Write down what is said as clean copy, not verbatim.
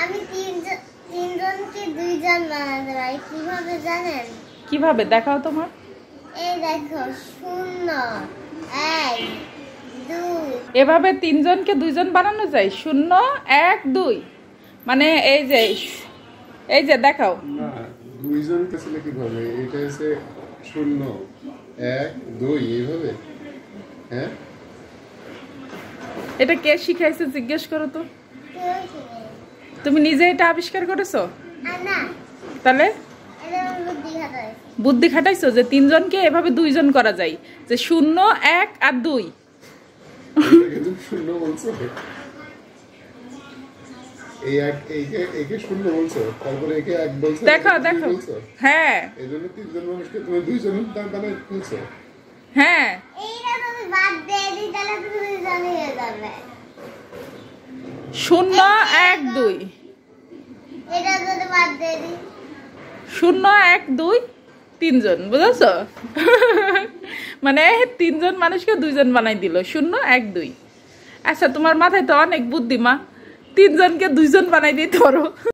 আমি তিনজনকে দুইজন বানাতে পারি কিভাবে জানেন? কিভাবে দেখাও তোমার? এই দেখো 0 1 2 এভাবে তিনজনকে দুইজন বানানো যায়। 0 1 2 মানে এই যে দেখাও। না, দুইজনকে ছিল কিভাবে? এটা হচ্ছে 0 1 2 এইভাবে। হ্যাঁ, এটা কে শিখাইছে জিজ্ঞেস করো তো। তুমি নিজে এটা আবিষ্কার করেছো? না, তাহলে এটা বুদ্ধি খাটাই। বুদ্ধি খাটাইছো যে তিনজনকে এভাবে দুইজন করা যায়, যে 0 1 আর 2। এটাকে তুমি 0 বলছো, একে 0 বলছো, তারপরে একে 1 বলছো, দেখো হ্যাঁ এই জন্য তিনজন মানুষকে তুমি দুইজন বানাই ফেলছো। হ্যাঁ, এইটা যদি বাদ দিয়ে দিই তাহলে তুমি দুইজন হয়ে যাবে। 0 1 2 এটা যদি বাদ দিয়ে দিই 0 1 2 তিনজন, বুঝেছো? মানে তিনজন মানুষকে দুইজন বানাই দিল, 0 1 2। আচ্ছা, তোমার মাথায় তো অনেক বুদ্ধি মা, তিনজনকে দুইজন বানাই দিতে পারো।